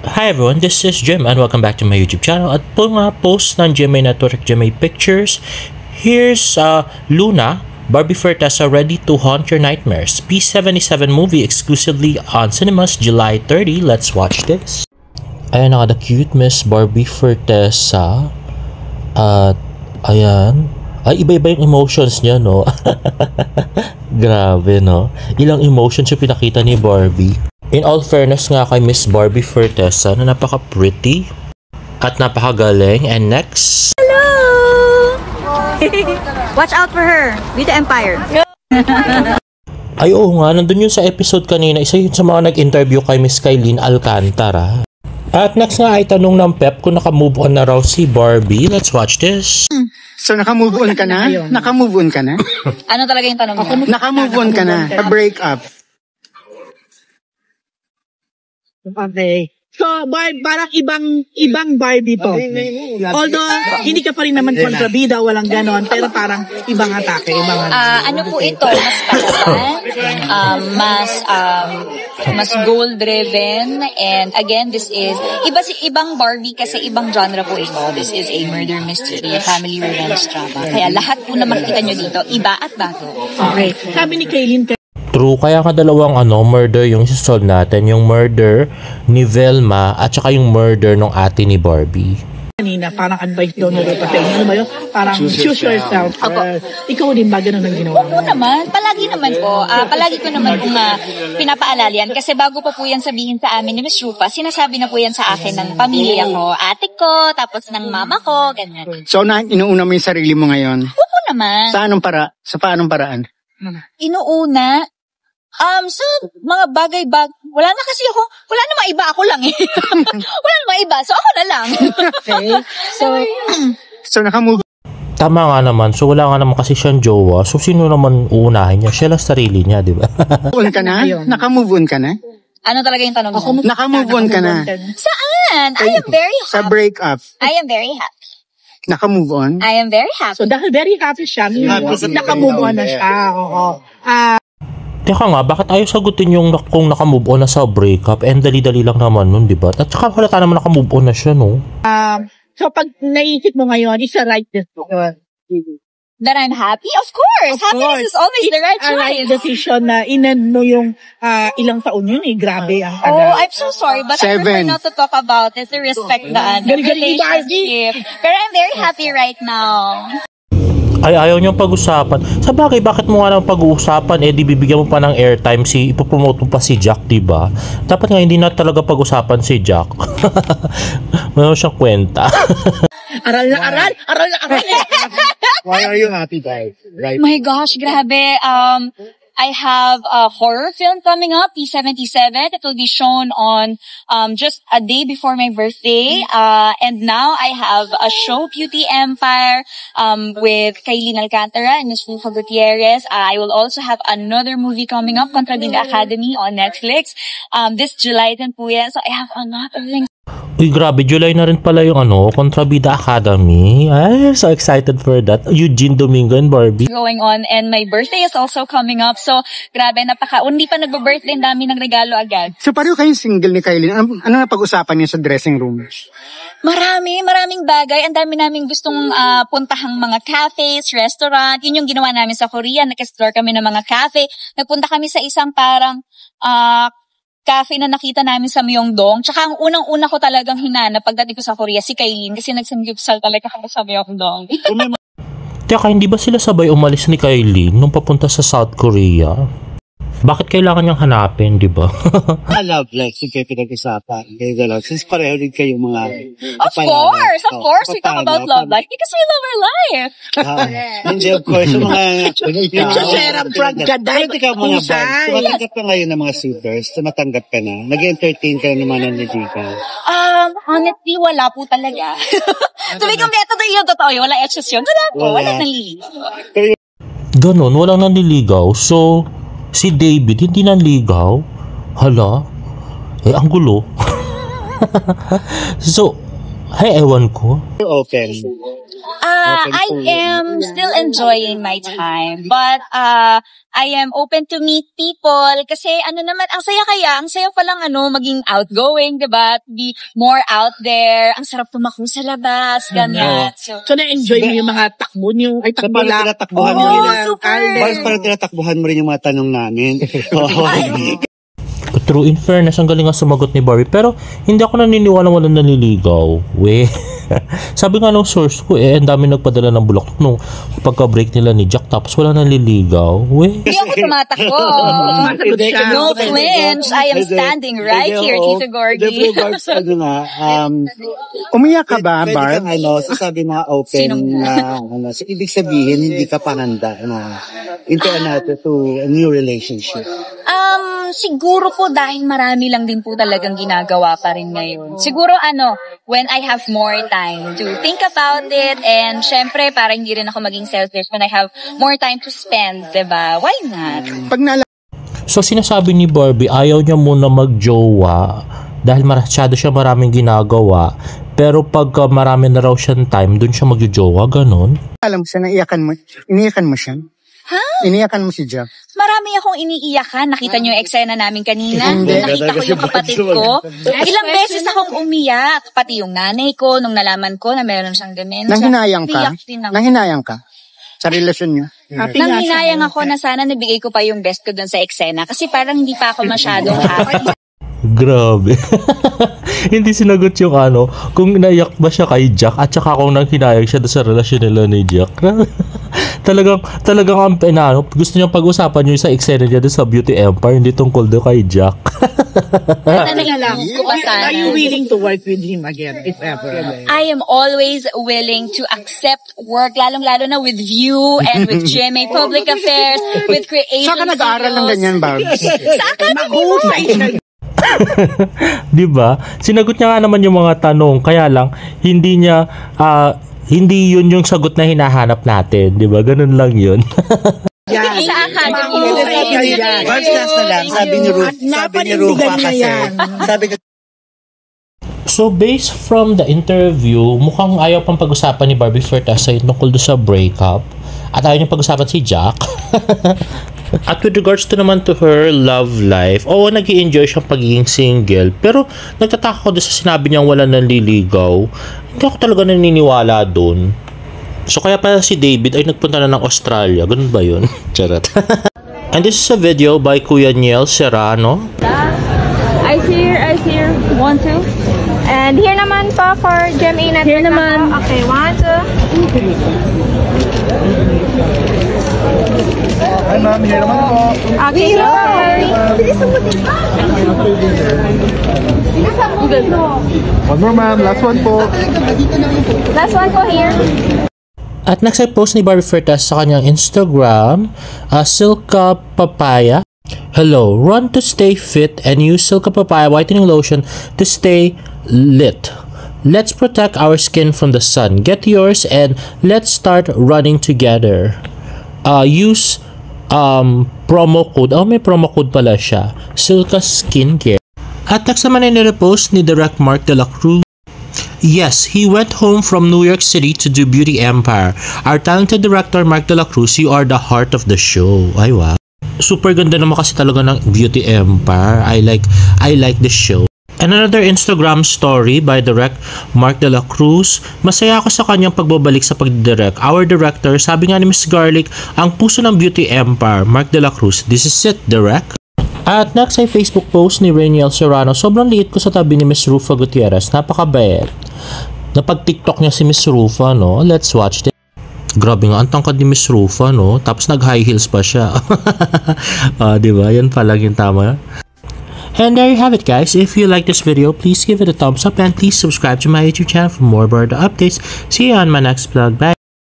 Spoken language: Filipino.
Hi everyone, this is Jim and welcome back to my YouTube channel. At po nga post ng GMA Network, GMA Pictures, here's Luna, Barbie Forteza Ready to Haunt Your Nightmares. P77 movie exclusively on cinemas July 30. Let's watch this. Ayan na the cute Miss Barbie Forteza. At ayan, ay iba-iba yung emotions niya, no? Grabe, no? Ilang emotions yung pinakita ni Barbie. In all fairness nga kay Miss Barbie Forteza na napaka-pretty at napakagaling. And next... Hello! Watch out for her! Beauty Empire! Ay oo nga, nandun yun sa episode kanina. Isa yun sa mga nag-interview kay Miss Kailin Alcantara. At next nga ay tanong ng Pep kung naka-move on na raw si Barbie. Let's watch this. So naka-move on ka na? Naka-move on ka na? Ano talaga yung tanong mo? Naka-move on ka na? A-break up? Okay. So, parang ibang Barbie to. Although, hindi ka pa rin naman kontrabida, walang ganon, pero parang ibang atake, ibang ano po ito, mas goal-driven, and again, this is, ibang Barbie kasi ibang genre po ito. This is a murder mystery, a family revenge drama. Kaya lahat po na makikita nyo dito, iba at bago. Okay. Sabi ni Kailin, True, kaya nga dalawang murder yung isosolve natin. Yung murder ni Velma at saka yung murder ng ate ni Barbie. kanina, parang advice daw nila pa sa inyo. Ano ba yun? Parang choose yourself. Ikaw din ba ganun ang ginawa mo? Oo naman. Palagi naman po. Palagi ko naman kung pinapaalala yan. Kasi bago pa po yan sabihin sa amin ni Miss Rufa, sinasabi na po yan sa akin ng pamilya ko, ate ko, tapos ng mama ko, ganyan. So, inuuna mo yung sarili mo ngayon? Oo naman. Sa paanong paraan? Inuuna? So, mga wala na kasi ako, wala na maiba, ako lang eh. Wala na maiba, so ako na lang. Okay. So nakamove. Tama nga naman, so wala nga naman kasi siyang jowa, so sino naman uunahin niya? Siya lang sarili niya, di ba? On ka na? Nakamove on ka na? Ano talaga yung tanong mo? Nakamove on ka na? Saan? I am very happy. Sa breakup? I am very happy. Nakamove on? I am very happy. So, dahil very happy siya, nakamove on na siya. Oo. Teka nga, bakit ayaw sagutin yung kung nakamove on na sa breakup? And dali-dali lang naman nun, di ba? At saka halata naman nakamove on na siya, no? So, pag naisip mo ngayon, is a right decision. That I'm happy? Of course! Happiness is always the right choice. A right decision na inano yung ilang taon yun eh. Grabe ang Oh, I'm so sorry, but I 7. prefer not to talk about it to respect the relationship. Pero I'm very happy right now. Ay, ayaw niyang pag-usapan. Sa bagay, bakit mo nga naman pag-uusapan? Eh, di bibigyan mo pa ng airtime, ipopromote mo pa si Jack, diba? Dapat nga hindi na talaga pag-usapan si Jack. Mayroon siyang kwenta. Aral na aral! Why are you happy, guys? Right? My gosh, grabe. I have a horror film coming up, P77. It will be shown on just a day before my birthday. And now I have a show, Beauty Empire, with Kailin Alcantara and Miss Rufa Gutierrez. I will also have another movie coming up, Contrabinda Academy on Netflix. This July din po yan. So I have a lot of things. Uy, grabe, July na rin pala yung Contrabida Academy. Ay, so excited for that. Eugene Domingo and Barbie. Going on, and my birthday is also coming up. So, grabe, hindi pa nagbe-birthday, dami ng regalo agad. So pareho kayong single ni Kailin. Ano na pag-usapan niyo sa dressing room? Maraming bagay. Ang dami naming gustong puntahang mga cafes, restaurant. Yun yung ginawa namin sa Korea. Nag-explore kami ng mga cafe. Nagpunta kami sa isang parang cafe na nakita namin sa Myeongdong. Tsaka ang unang-una ko talagang hinanap pagdating ko sa Korea, si Kailin, kasi nagsamgyupsal talaga kami sa Myeongdong. Teka, hindi ba sila sabay umalis ni Kailin nung papunta sa South Korea? Bakit kailangan niyang hanapin, di ba? Love life, sige, pinag-isapan. Kayo dalaw. Since pareho din kayo mga... Of course, we talk about love life because we love our life. Hindi, of course, yung mga... Share up front ka dahil usay. Tumatanggap ka ngayon ng mga suitors, tumatanggap ka na. Nag-entertain ka na naman ng ka. Honestly, wala po talaga. Tuloy metodo yun, totoo yun. Wala etches yun. Wala po, wala naliligaw. Ganon, walang nanliligaw. So, si David, hindi nanligaw? Hala? Ang gulo. So, ewan ko. Open. I am still enjoying my time, but I am open to meet people kasi ano naman, ang saya palang maging outgoing, diba? Be more out there, ang sarap tumakbo sa labas, ganyan. So, na-enjoy mo yung mga takbo niyo, ay So, takbo parang lang. tinatakbuhan mo Oh, rin. super. Parang tinatakbuhan mo rin yung mga tanong namin. True, in fairness, ang galing nga sumagot ni Barbie. Pero, hindi ako naniniwala walang naliligaw. We. Sabi nga nung source ko, ang dami nagpadala ng bulak nung pagka-break nila ni Jack, tapos wala naliligaw. We. Hindi ako tumatakbo. Sumasagot siya. No flinch. I am standing right here, Tito Gorgie. Barbs, Umiyak ka ba, pwede Barb? kang sasabi na open na, so, ibig sabihin, hindi ka pa handa na into to a new relationship. Siguro po dahil marami lang din po talagang ginagawa pa rin ngayon. Siguro when I have more time to think about it, and syempre para hindi rin ako maging selfish when I have more time to spend, diba? Why not? Pag naalala So, sinasabi ni Barbie, ayaw niya muna mag-jowa dahil masyado siya maraming ginagawa. Pero pagka marami na raw siyang time, dun siya mag-jowa, ganon. mo siya, iniyakan mo siya? Ha? Iniyakan mo si Jack? Marami akong iniiyakan. Nakita niyo yung eksena namin kanina. Hindi. Nakita ko yung kapatid ko. Ilang beses akong umiyak. Pati yung nanay ko, nung nalaman ko na meron siyang dementia. Nanghinayang ka? Iyak din ako. Nanghinayang ka? Sa relasyon niyo? Happy nga siya. Nanghinayang ako na sana nabigay ko pa yung best ko dun sa eksena. Kasi parang hindi pa ako masyadong happy. Grabe. Hindi sinagot yung kung naiyak ba siya kay Jack at saka kung nanghinayang siya sa relasyon nila ni Jack. talagang ang gusto niyang pag-usapan yung sa eksena niya sa Beauty Empire, hindi tungkol doon kay Jack. Ko pa sana. Are you willing to work with him again, if ever? I am always willing to accept work, lalong-lalo na with you and with GMA Public Affairs, with Creative Saan ka nag-aaral ng ganyan, Barb? Sa academy mo. Mahusay siya. Diba? Sinagot niya nga naman yung mga tanong, kaya lang hindi niya hindi yun yung sagot na hinahanap natin, diba? Ganun lang yun. Yan. Sa academy. Barbs, last na lang, sabi ni Rufa Napanindigan niya kasi. yan. Sabi ko, So, based from the interview, mukhang ayaw pang pag-usapan ni Barbie Fortesa tungkol doon sa breakup. At ayaw niyang pag-usapan si Jack. At with regards to naman to her love life, nag-i-enjoy siyang pagiging single. Pero, nagtataka ko doon sa sinabi niyang wala nanliligaw. Hindi ako talaga naniniwala doon. So, kaya pala si David ay nagpunta na ng Australia. Ganun ba yun? Charot. And this is a video by Kuya Niel Serrano. Eyes here. 1, 2. And here naman po for GMA Network. Here naman. Okay, 1, 2. Ay, ma'am, here naman po. Okay, no worry. One more, ma'am. Last one po. Last one po here. At next ay post ni Barbie Fortesa sa kanyang Instagram, Silka Papaya. Hello, run to stay fit and use Silka Papaya whitening lotion to stay lit. Let's protect our skin from the sun. Get yours and let's start running together. Use promo code. May promo code pala siya. Silka Skincare. At next naman ay nirepost ni Direct Mark de la Cruz. Yes, he went home from New York City to do Beauty Empire. Our talented director Mark de la Cruz, you are the heart of the show. Ay wow. Super ganda naman kasi talaga ng Beauty Empire. I like the show. And another Instagram story by Direct Mark de la Cruz. Masaya ako sa kanyang pagbabalik sa pagdidirect. Our director, sabi nga ni Miss Garlic, ang puso ng Beauty Empire, Mark de la Cruz. This is it, Direct. At next ay Facebook post ni Rainiel Serrano. Sobrang liit ko sa tabi ni Miss Rufa Gutierrez. Napakabait. Napag-TikTok niya si Miss Rufa, no? Let's watch this. Grabe nga, ang tangkad ni Miss Rufa, no? Tapos nag-high heels pa siya. Diba? Yan palang yung tama. And there you have it, guys. If you like this video, please give it a thumbs up and please subscribe to my YouTube channel for more bird updates. See you on my next vlog. Bye!